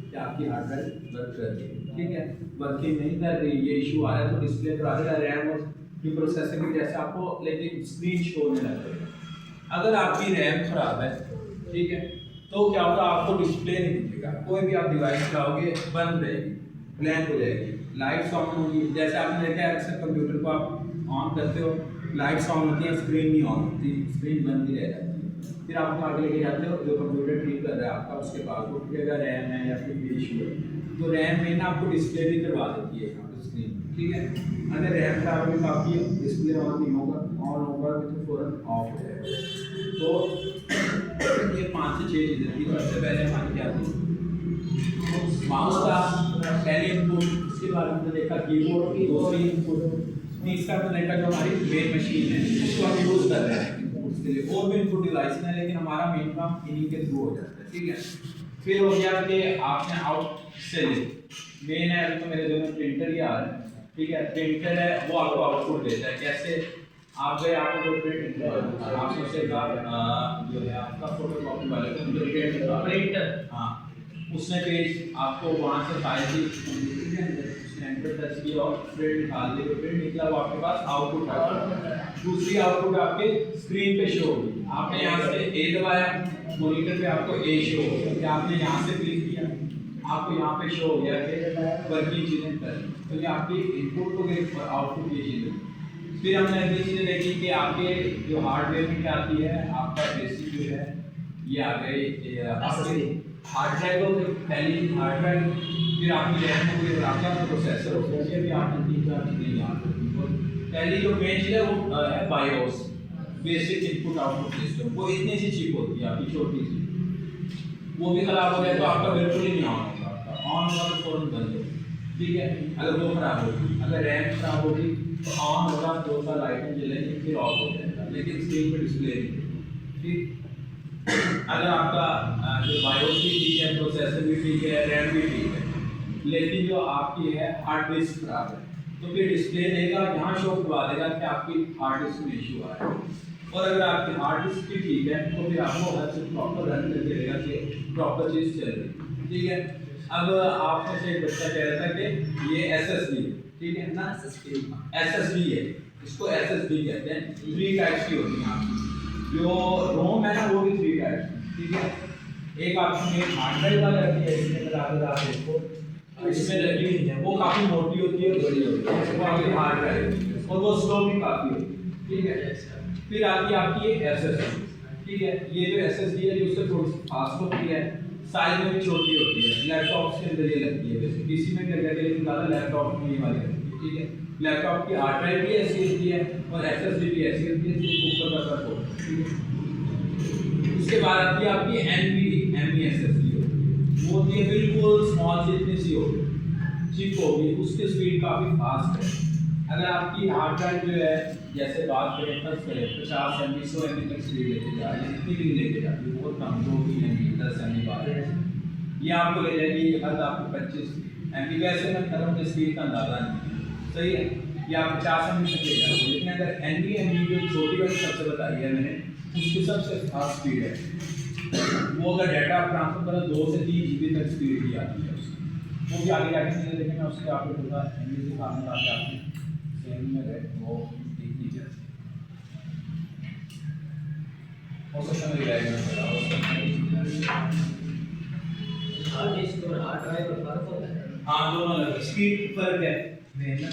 कि आपकी hard drive work कर रही है, ठीक है। वर्किंग नहीं कर रही, ये इशू आ रहा है तो डिस्प्ले पर आ रहा है, रैम और जो प्रोसेसर की जैसे आपको लेकिन स्क्रीन शो होने लग जाएगा। अगर आपकी रैम खराब है, ठीक है, तो क्या होगा, आपको डिस्प्ले नहीं दिखेगा, कोई भी आप डिवाइस चलाओगे बंद रहेगी, ब्लैंक हो जाएगी, लाइट्स ऑन होगी। जैसे आपने देखा है अक्सर कंप्यूटर को आप ऑन करते हो, लाइट्स ऑन होती है, स्क्रीन नहीं ऑन होती, स्क्रीन बंद ही रह जाती है। फिर आप आगे लेके जाते हो, जो कंप्यूटर ठीक कर रहा है आपका, उसके पास वो अगर रैम है या फिर कोई इशू है, तो रैम में ना आपको डिस्प्ले भी करवा देती है यहाँ पर स्क्रीन, ठीक है। अगर रैम खराब होगी तो आपकी डिस्प्ले ऑन नहीं होगा, ऑन होगा तो फौरन ऑफ हो जाएगा। तो ये 5 से 6 चीज़ें थी। सबसे पहले हमारी क्या थी, माउस का पहले इनपुट, उसके बाद हमने देखा कीबोर्ड की दूसरी इनपुट, तीसरा हमने देखा जो हमारी मेन मशीन है जिसको हम यूज़ कर रहे हैं उसके लिए, और भी इनपुट डिवाइस है लेकिन हमारा मेन काम इन्हीं के थ्रू हो जाता है, ठीक है। फिर हो गया कि आपने आउट से ले मेन है, तो मेरे जो में प्रिंटर ही आ रहा है, ठीक है, प्रिंटर है वो आपको आउटपुट देता है। कैसे आप गए, आपको जो प्रिंट आपने उसे जो है आपका फोटोकॉपी वाले प्रिंटर, हाँ, उसने पेज आपको वहाँ से फाइल दी, उसने एंटर टच किया और प्रिंट निकाल दिया, प्रिंट निकला, वो आपके पास आउटपुट आ गया। दूसरी आउटपुट आपके स्क्रीन पे शो होगी, आपने यहाँ से ए दबाया, मॉनिटर पे आपको ए शो हो गया, कि आपने यहाँ से क्लिक किया, आपको यहाँ पे शो हो गया कि वर्किंग चीज़ें कर, तो ये आपकी इनपुट को गई और आउटपुट ये चीज़ें। फिर हमने अगली चीज़ें देखी कि आपके जो हार्डवेयर में क्या आती है, आपका बेसिक जो है ये आ गई आपके हार्ड ड्राइव हो गई, पहली हार्ड ड्राइव, फिर आपकी रैम हो गई और आपका प्रोसेसर हो गया, ये भी आपने 3-4 चीज़ें याद रखी। और पहली जो मेन चीज़ है वो है BIOS, basic input output system, वो इतनी सी चिप होती है आपकी छोटी सी, वो भी खराब हो जाए तो आपका बिल्कुल ही नहीं ऑन होगा, आपका ऑन होगा तो फौरन बंद होगा, ठीक है। अगर वो खराब होगी, अगर रैम खराब होगी तो ऑन होगा, 2 साल लाइटें जलेंगी, फिर ऑफ हो जाएगा, लेकिन स्क्रीन पर डिस्प्ले नहीं, ठीक। अगर आपका जो बायोस भी ठीक है, प्रोसेसर भी ठीक है, रैम भी ठीक है, लेकिन जो आपकी है हार्ड डिस्क खराब है, तो फिर डिस्प्ले देगा, यहाँ शो करवा देगा कि आपकी हार्ड डिस्क में इशू आ रहा है। और अगर आपकी हार्ड डिस्क भी ठीक है तो फिर आपको हर चीज़ प्रॉपर रन करके देगा कि प्रॉपर चीज़ चल रही है, ठीक है। अब आप में से एक बच्चा कह रहा था कि ये SSD, ठीक है ना, SSD है, इसको SSD कहते हैं, 3 टाइप्स की होती हैं आपकी, जो रोम है ना वो भी 3 टाइप्स, ठीक है। एक आपकी मेन हार्ड ड्राइव वाली रहती है, इसके अंदर अगर आप देखो इसमें लगी हुई है, वो काफ़ी मोटी होती है, बड़ी होती है, वो आपकी हार्ड ड्राइव, और वो स्लो भी काफ़ी होती है, ठीक है। फिर आती है आपकी SSD, ठीक है, ये जो SSD है ये उससे थोड़ी सी फास्ट होती है, साइज में भी छोटी होती है, लैपटॉप के अंदर ये लगती है, वैसे पीसी में लग जाती है लेकिन ज़्यादा लैपटॉप में ये वाली लगती है, ठीक है। लैपटॉप की हार्ड ड्राइव भी ऐसी होती है और SSD भी ऐसी होती है, जिसको ऊपर का फर्क होता है, ठीक है। उसके बाद आती है आपकी NVMe SSD होती है, वो होती है बिल्कुल स्मॉल सी, इतनी सी होगी, चिप होगी, उसकी स्पीड काफ़ी फास्ट है। अगर आपकी हार्ड ड्राइव जो है, जैसे बात करें 50 MB 100 MB तक स्पीड लेके जा रही है, इतनी भी लेके जाती है, बहुत कम, 2-3 MB 10 MB 12 MB, ये आपको ले जाएगी हद आपको 25 MB। वैसे मैं करूँ कि स्पीड का अंदाजा नहीं, सही है, ये आप 50 MB तक ले जाते हैं, लेकिन अगर NVMe जो छोटी वाली सबसे बताई है मैंने, उसकी सबसे फास्ट स्पीड है, वो अगर डाटा आप ट्रांसफर करें 2 से 3 GB तक स्पीड की आती है उसकी, वो भी आगे जाके चीज़ें देखें, मैं उसके आपको पूरा MB दिखाने वाले आपकी सेम में है, वो देख लीजिए, हो सकता है मेरी लाइट में चला हार्ड डिस्क और हार्ड ड्राइव का फर्क होता है, हाँ दोनों अलग स्पीड फर्क है मेन ना।